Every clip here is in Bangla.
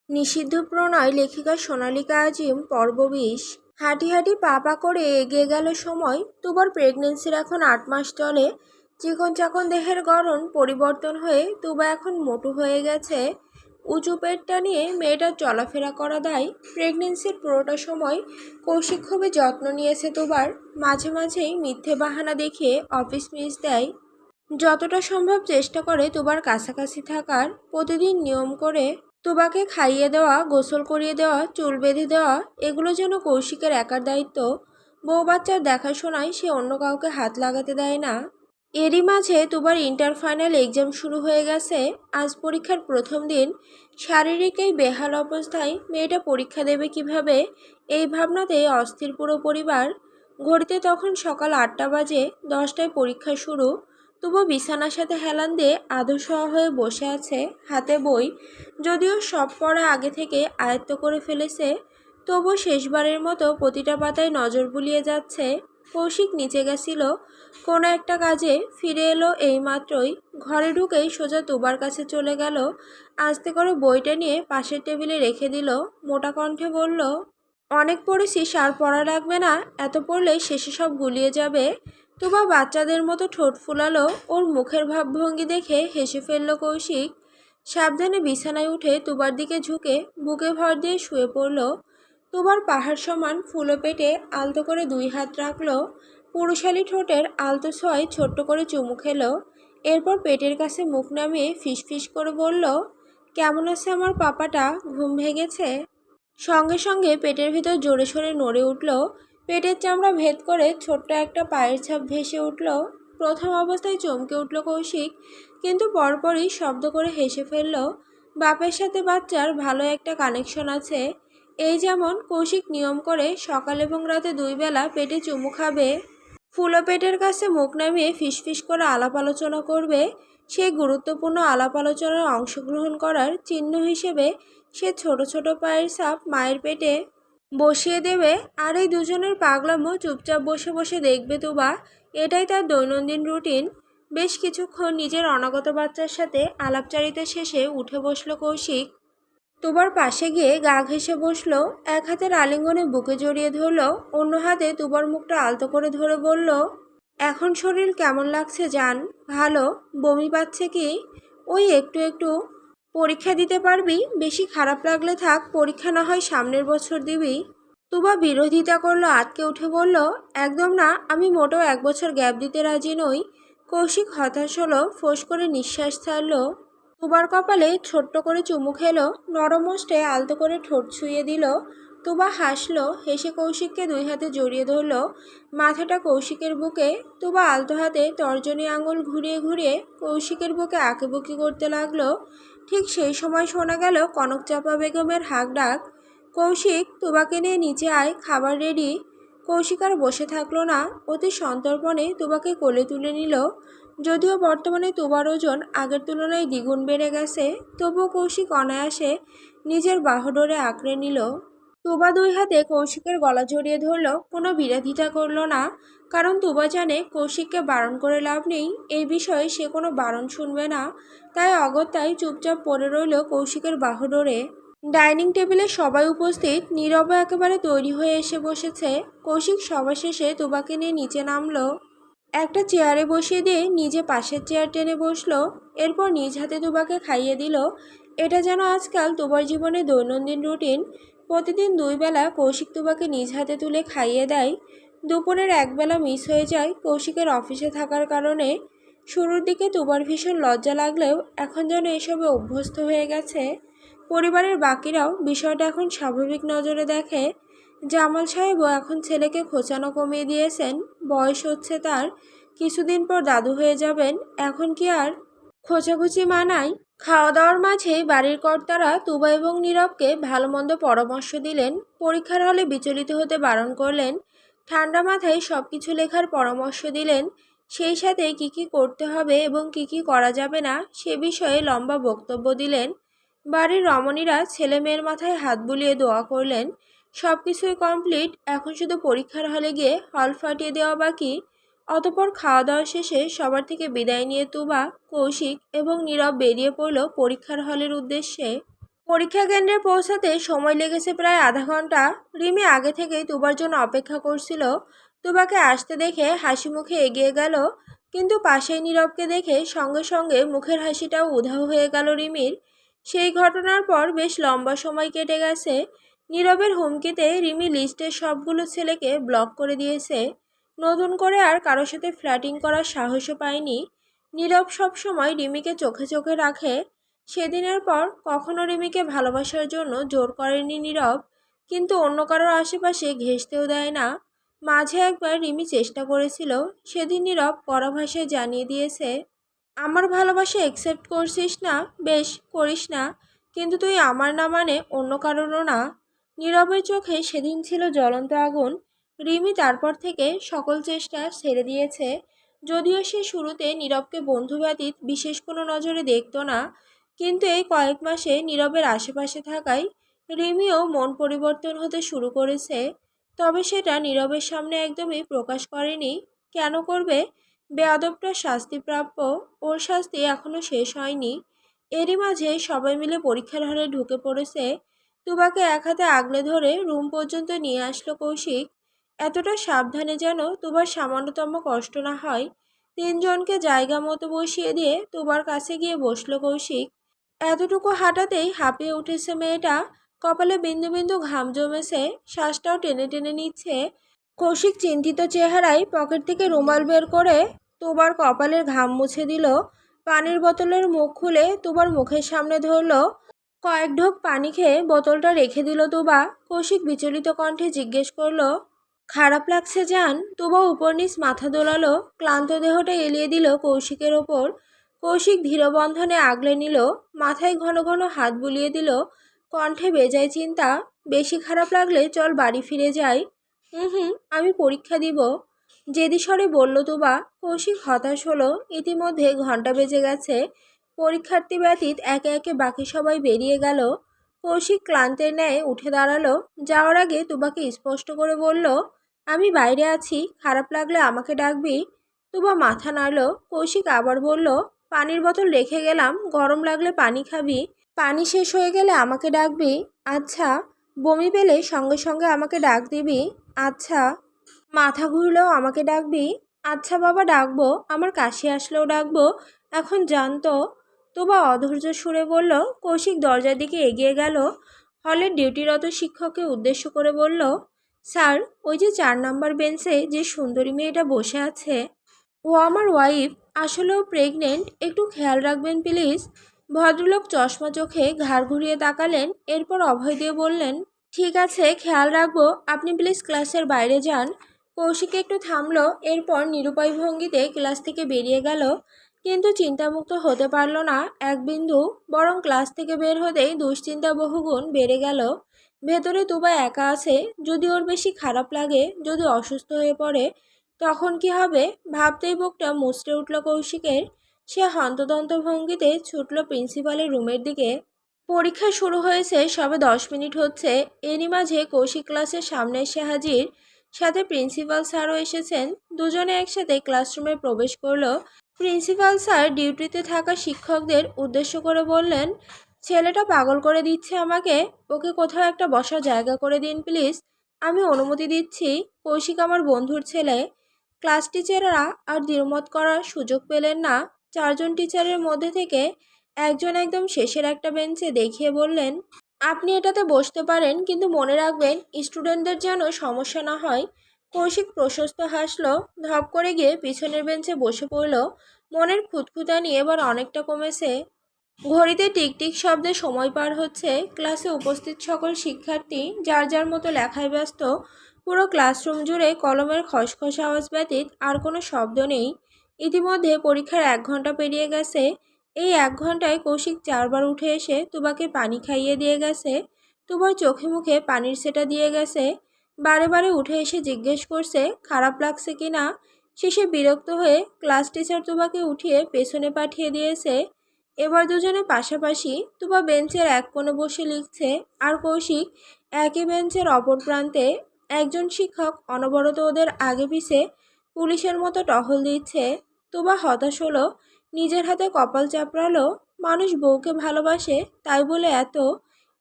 নিষিদ্ধ প্রণয় লেখিকা সোনালিকা আজিম পর্ব ২০। হাঁটি হাঁটি পা পা করে এগিয়ে গেল সময়। তুবার প্রেগনেন্সির এখন ৮ মাস চলে। চিকন চাকন দেহের গড়ন পরিবর্তন হয়ে তুবা এখন মোটু হয়ে গেছে। উঁচু পেটটা নিয়ে মেয়েটার চলাফেরা করা দায়। প্রেগনেন্সির পুরোটা সময় কৌশিক খুবই যত্ন নিয়েছে তুবার। মাঝে মাঝেই মিথ্যে বাহানা দেখিয়ে অফিস মিস দেয়। যতটা সম্ভব চেষ্টা করে তুবার কাছাকাছি থাকার। প্রতিদিন নিয়ম করে তুবাকে খাইয়ে দেওয়া, গোসল করিয়ে দেওয়া, চুল বেঁধে দেওয়া এগুলো যেন কৌশিকের একার দায়িত্ব। বউ বাচ্চার দেখাশোনায় সে অন্য কাউকে হাত লাগাতে দেয় না। এরই মাঝে তুবার ইন্টার ফাইনাল এক্সাম শুরু হয়ে গেছে। আজ পরীক্ষার প্রথম দিন। শারীরিক এই বেহাল অবস্থায় মেয়েটা পরীক্ষা দেবে কিভাবে, এই ভাবনাতে অস্থির পুরো পরিবার। ঘড়িতে তখন সকাল ৮টা বাজে। 10টায় পরীক্ষা শুরু। তবু বিছানার সাথে হেলান দিয়ে আধশোয়া হয়ে বসে আছে, হাতে বই। যদিও সব পড়া আগে থেকে আয়ত্ত করে ফেলেছে, তবু শেষবারের মতো প্রতিটা পাতায় নজর বুলিয়ে যাচ্ছে। কৌশিক নিচে গেছিল কোনো একটা কাজে, ফিরে এলো এইমাত্রই। ঘরে ঢুকেই সোজা তুবার কাছে চলে গেল। আস্তে করে বইটা নিয়ে পাশের টেবিলে রেখে দিল। মোটা কণ্ঠে বলল, অনেক পড়েছিস, আর পড়া লাগবে না। এত পড়লেই শেষে সব গুলিয়ে যাবে। তুবা বাচ্চাদের মতো ঠোঁট ফুলালো। ওর মুখের ভাবভঙ্গি দেখে হেসে ফেলল কৌশিক। সাবধানে বিছানায় উঠে তুবার দিকে ঝুঁকে বুকে ভর দিয়ে শুয়ে পড়ল। তুবার পাহাড় সমান ফুলো পেটে আলতো করে 2 হাত রাখল। পুরুষালী ঠোঁটের আলতো ছোঁয়ায় ছোট্ট করে চুমু খেলো। এরপর পেটের কাছে মুখ নামিয়ে ফিসফিস করে বলল, কেমন আছে আমার পাপাটা, ঘুম ভেঙেছে? সঙ্গে সঙ্গে পেটের ভিতর জোরে সোরে নড়ে উঠল। পেটের চামড়া ভেদ করে ছোট্ট একটা পায়ের ছাপ ভেসে উঠল। প্রথম অবস্থায় চমকে উঠল কৌশিক, কিন্তু পরপরই শব্দ করে হেসে ফেলল। বাপের সাথে বাচ্চার ভালো একটা কানেকশন আছে। এই যেমন কৌশিক নিয়ম করে সকাল এবং রাতে 2 বেলা পেটে চুমু খাবে, ফুলো পেটের কাছে মুখ নামিয়ে ফিসফিস করে আলাপ আলোচনা করবে। সেই গুরুত্বপূর্ণ আলাপ আলোচনায় অংশগ্রহণ করার চিহ্ন হিসেবে সে ছোট ছোট পায়ের ছাপ মায়ের পেটে বসিয়ে দেবে। আর এই দুজনের পাগলামো চুপচাপ বসে বসে দেখবে তুবা। এটাই তার দৈনন্দিন রুটিন। বেশ কিছুক্ষণ নিজের অনাগত বাচ্চার সাথে আলাপচারিতা শেষে উঠে বসল কৌশিক। তুবার পাশে গিয়ে গা ঘেঁষে বসল। এক হাতের আলিঙ্গনে বুকে জড়িয়ে ধরল, অন্য হাতে তুবার মুখটা আলতো করে ধরে বলল, এখন শরীর কেমন লাগছে জান? ভালো। বমি পাচ্ছে কি? ওই একটু একটু। পরীক্ষা দিতে পারবি? বেশি খারাপ লাগলে থাক, পরীক্ষা না হয় সামনের বছর দিবি। তুবা বিরোধিতা করলো, আটকে উঠে বলল, একদম না, আমি মোটেও 1 বছর গ্যাপ দিতে রাজি নই। কৌশিক হতাশ হলো, ফোঁস করে নিঃশ্বাস ছাড়ল। তুবার কপালে ছোট্ট করে চুমু খেলো, নরম ওষ্ঠে আলতো করে ঠোঁট ছুঁয়ে দিল। তুবা হাসলো, হেসে কৌশিককে 2 হাতে জড়িয়ে ধরল, মাথাটা কৌশিকের বুকে। তুবা আলতো হাতে তর্জনী আঙুল ঘুরিয়ে ঘুরিয়ে কৌশিকের বুকে আঁকিবুকি করতে লাগলো। ঠিক সেই সময় শোনা গেল কনকচাপা বেগমের হাঁক ডাক, কৌশিক, তুবাকে নিয়ে নিচে আয়, খাবার রেডি। কৌশিক আর বসে থাকলো না, অতি সন্তর্পণে তুবাকে কোলে তুলে নিল। যদিও বর্তমানে তুবার ওজন আগের তুলনায় দ্বিগুণ বেড়ে গেছে, তবুও কৌশিক অনায়াসে নিজের বাহুডোরে আঁকড়ে নিল। তুবা 2 হাতে কৌশিকের গলা জড়িয়ে ধরল, কোনো বিরোধিতা করল না। কারণ তুবা জানে কৌশিককে বারণ করে লাভ নেই, এই বিষয়ে সে কোনো বারণ শুনবে না। তাই অগত্যাই চুপচাপ পড়ে রইল কৌশিকের বাহুডোরে। ডাইনিং টেবিলে সবাই উপস্থিত। নীরবও একেবারে তৈরি হয়ে এসে বসেছে। কৌশিক সভা শেষে তুবাকে নিয়ে নিচে নামলো। একটা চেয়ারে বসিয়ে দিয়ে নিজে পাশের চেয়ার টেনে বসলো। এরপর নিজ হাতে তুবাকে খাইয়ে দিল। এটা যেন আজকাল তুবার জীবনে দৈনন্দিন রুটিন। প্রতিদিন 2 বেলা কৌশিক তুবাকে নিজ হাতে তুলে খাইয়ে দেয়। দুপুরের 1 বেলা মিস হয়ে যায় কৌশিকের অফিসে থাকার কারণে। শুরুর দিকে তুবার ভীষণ লজ্জা লাগলেও এখন যেন এসবে অভ্যস্ত হয়ে গেছে। পরিবারের বাকিরাও বিষয়টা এখন স্বাভাবিক নজরে দেখে। জামাল সাহেবও এখন ছেলেকে খোঁচানো কমিয়ে দিয়েছেন। বয়স হচ্ছে তার, কিছুদিন পর দাদু হয়ে যাবেন। এখন কি আর খোঁচাখুচি মানায়? খাওয়া দাওয়ার মাঝে বাড়ির কর্তারা তুবা এবং নীরবকে ভালো মন্দ পরামর্শ দিলেন। পরীক্ষার হলে বিচলিত হতে বারণ করলেন। ঠান্ডা মাথায় সব কিছু লেখার পরামর্শ দিলেন। সেই সাথে কি কি করতে হবে এবং কি কি করা যাবে না সে বিষয়ে লম্বা বক্তব্য দিলেন। বাড়ির রমণীরা ছেলে মেয়ের মাথায় হাত বুলিয়ে দোয়া করলেন। সব কিছুই কমপ্লিট, এখন শুধু পরীক্ষার হলে গিয়ে হল ফাটিয়ে দেওয়া বাকি। অতঃপর খাওয়া দাওয়া শেষে সবার থেকে বিদায় নিয়ে তুবা, কৌশিক এবং নীরব বেরিয়ে পড়ল পরীক্ষার হলের উদ্দেশ্যে। পরীক্ষা কেন্দ্রে পৌঁছাতে সময় লেগেছে প্রায় আধা ঘন্টা। রিমি আগে থেকেই তুবার জন্য অপেক্ষা করছিল। তুবাকে আসতে দেখে হাসি মুখে এগিয়ে গেল, কিন্তু পাশেই নীরবকে দেখে সঙ্গে সঙ্গে মুখের হাসিটাও উধাও হয়ে গেল রিমির। সেই ঘটনার পর বেশ লম্বা সময় কেটে গেছে। নীরবের হুমকিতে রিমি লিস্টের সবগুলো ছেলেকে ব্লক করে দিয়েছে। নতুন করে আর কারোর সাথে ফ্ল্যাটিং করার সাহসও পায়নি। নীরব সবসময় রিমিকে চোখে চোখে রাখে। সেদিনের পর কখনো রিমিকে ভালোবাসার জন্য জোর করেনি নীরব, কিন্তু অন্য কারোর আশেপাশে ঘেঁষতেও দেয় না। মাঝে একবার রিমি চেষ্টা করেছিল, সেদিন নীরব কড়া ভাষায় জানিয়ে দিয়েছে, আমার ভালোবাসা একসেপ্ট করছিস না, বেশ করিস না, কিন্তু তুই আমার না মানে অন্য কারোরও না। নীরবের চোখে সেদিন ছিল জ্বলন্ত আগুন। রিমি তারপর থেকে সকল চেষ্টা ছেড়ে দিয়েছে। যদিও সে শুরুতে নীরবকে বন্ধু ব্যতীত বিশেষ কোনো নজরে দেখত না, কিন্তু এই কয়েক মাসে নীরবের আশেপাশে থাকায় রিমিও মন পরিবর্তন হতে শুরু করেছে। তবে সেটা নীরবের সামনে একদমই প্রকাশ করেনি। কেন করবে? বেয়াদবটা শাস্তিপ্রাপ্য, ওর শাস্তি এখনো শেষ হয়নি। এরই মাঝে সবাই মিলে পরীক্ষার হলে ঢুকে পড়েছে। তুবাকে এক হাতে আগলে ধরে রুম পর্যন্ত নিয়ে আসলো কৌশিক, এতটা সাবধানে যেন তুবার সামান্যতম কষ্ট না হয়। তিনজনকে জায়গা মতো বসিয়ে দিয়ে তুবার কাছে গিয়ে বসলো কৌশিক। এতটুকু হাঁটাতেই হাঁপিয়ে উঠেছে মেয়েটা, কপালে বিন্দু বিন্দু ঘাম জমেছে, শ্বাসটাও টেনে টেনে নিচ্ছে। কৌশিক চিন্তিত চেহারায় পকেট থেকে রুমাল বের করে তুবার কপালের ঘাম মুছে দিল। পানির বোতলের মুখ খুলে তুবার মুখের সামনে ধরল। কয়েক ঢোক পানি খেয়ে বোতলটা রেখে দিল তুবা। কৌশিক বিচলিত কণ্ঠে জিজ্ঞেস করলো, খারাপ লাগছে জান? তুবা উপর নিচ মাথা দোলালো, ক্লান্ত দেহটা এলিয়ে দিল কৌশিকের ওপর। কৌশিক ধীরবন্ধনে আগলে নিল, মাথায় ঘন ঘন হাত বুলিয়ে দিল, কণ্ঠে বেজায় চিন্তা, বেশি খারাপ লাগলে চল বাড়ি ফিরে যাই। হুম, আমি পরীক্ষা দিব, জেদি স্বরে বলল তুবা। কৌশিক হতাশ হলো, ইতিমধ্যে ঘন্টা বেজে গেছে। পরীক্ষার্থী ব্যতীত একে একে বাকি সবাই বেরিয়ে গেল। কৌশিক ক্লান্তের ন্যায় উঠে দাঁড়ালো। যাওয়ার আগে তুবাকে স্পষ্ট করে বলল, আমি বাইরে আছি, খারাপ লাগলে আমাকে ডাকবি। তুবা মাথা নাড়ল। কৌশিক আবার বলল, পানির বোতল রেখে গেলাম, গরম লাগলে পানি খাবি, পানি শেষ হয়ে গেলে আমাকে ডাকবি। আচ্ছা। বমি পেলে সঙ্গে সঙ্গে আমাকে ডাক দিবি। আচ্ছা। মাথা ঘুরলেও আমাকে ডাকবি। আচ্ছা বাবা, ডাকবো। আমার কাশি আসলেও ডাকবো। এখন জানতো। তুবা অধৈর্য সুরে বলল। কৌশিক দরজার দিকে এগিয়ে গেল। হলের ডিউটিরত শিক্ষককে উদ্দেশ্য করে বলল, স্যার, ওই যে 4 নম্বর বেঞ্চে যে সুন্দরী মেয়েটা বসে আছে, ও আমার ওয়াইফ, আসলেও প্রেগনেন্ট, একটু খেয়াল রাখবেন প্লিজ। ভদ্রলোক চশমা চোখে ঘাড় ঘুরিয়ে তাকালেন, এরপর অভয় দিয়ে বললেন, ঠিক আছে, খেয়াল রাখবো, আপনি প্লিজ ক্লাসের বাইরে যান। কৌশিক একটু থামলো, এরপর নিরুপায় ভঙ্গিতে ক্লাস থেকে বেরিয়ে গেল, কিন্তু চিন্তামুক্ত হতে পারল না এক বিন্দু, বরং ক্লাস থেকে বের হতেই দুশ্চিন্তা বহুগুণ বেড়ে গেল। ভেতরে তুবা একা আছে, যদি ওর বেশি খারাপ লাগে, যদি অসুস্থ হয়ে পড়ে, তখন কি হবে ভাবতেই বুকটা মুচড়ে উঠল কৌশিকের। সে হন্তদন্ত ভঙ্গিতে ছুটল প্রিন্সিপালের রুমের দিকে। পরীক্ষা শুরু হয়েছে সবে 10 মিনিট হচ্ছে। এরই মাঝে কৌশিক ক্লাসের সামনে এসে হাজির, সাথে প্রিন্সিপাল স্যারও এসেছেন। দুজনে একসাথে ক্লাসরুমে প্রবেশ করলো। প্রিন্সিপাল স্যার ডিউটিতে থাকা শিক্ষকদের উদ্দেশ্য করে বললেন, ছেলেটা পাগল করে দিচ্ছে আমাকে, ওকে কোথাও একটা বসার জায়গা করে দিন প্লিজ। আমি অনুমতি দিচ্ছি, কৌশিক আমার বন্ধুর ছেলে। ক্লাস টিচাররা আর দ্বিমত করার সুযোগ পেলেন না। 4জন টিচারের মধ্যে থেকে একজন একদম শেষের একটা বেঞ্চে দেখিয়ে বললেন, আপনি এটাতে বসতে পারেন, কিন্তু মনে রাখবেন স্টুডেন্টদের যেন সমস্যা না হয়। কৌশিক প্রশস্ত হাসলো, ধপ করে গিয়ে পিছনের বেঞ্চে বসে পড়ল। মনের খুঁতখুঁতানি এবার অনেকটা কমেছে। ঘড়িতে টিকটিক শব্দে সময় পার হচ্ছে। ক্লাসে উপস্থিত সকল শিক্ষার্থী যার যার মতো লেখায় ব্যস্ত। পুরো ক্লাসরুম জুড়ে কলমের খসখস আওয়াজ ব্যতীত আর কোনো শব্দ নেই। ইতিমধ্যে পরীক্ষার 1 ঘন্টা পেরিয়ে গেছে। এই 1 ঘন্টায় কৌশিক 4বার উঠে এসে তুবাকে পানি খাইয়ে দিয়ে গেছে। তুবার চোখে মুখে পানির সেটা দিয়ে গেছে। বারে বারে উঠে এসে জিজ্ঞেস করছে খারাপ লাগছে কি না। শেষে বিরক্ত হয়ে ক্লাস টিচার তুবাকে উঠিয়ে পেছনে পাঠিয়ে দিয়েছে। এবার দুজনে পাশাপাশি, তুবা বেঞ্চের এক কোণে বসে লিখছে, আর কৌশিক একই বেঞ্চের অপর প্রান্তে। একজন শিক্ষক অনবরত ওদের আগে পিছে পুলিশের মতো টহল দিচ্ছে। তুবা হতাশ হলো, নিজের হাতে কপাল চাপড়ালো। মানুষ বউকে ভালোবাসে তাই বলে এত,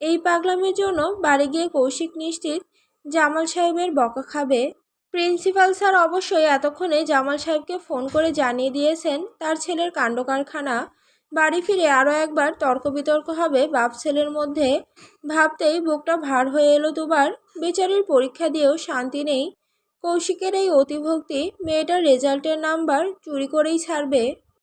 এই পাগলামির জন্য বাড়ি গিয়ে কৌশিক নিশ্চিত জামাল সাহেবের বকা খাবে। প্রিন্সিপাল স্যার অবশ্যই এতক্ষণে জামাল সাহেবকে ফোন করে জানিয়ে দিয়েছেন তার ছেলের কাণ্ডকারখানা। বাড়ি ফিরে আরও একবার তর্ক বিতর্ক হবে বাপ ছেলের মধ্যে। ভাবতেই বুকটা ভার হয়ে এলো দুবার। বেচারির পরীক্ষা দিয়েও শান্তি নেই। কৌশিকের এই অতিভক্তি মেয়েটার রেজাল্টের নাম্বার চুরি করেই ছাড়বে।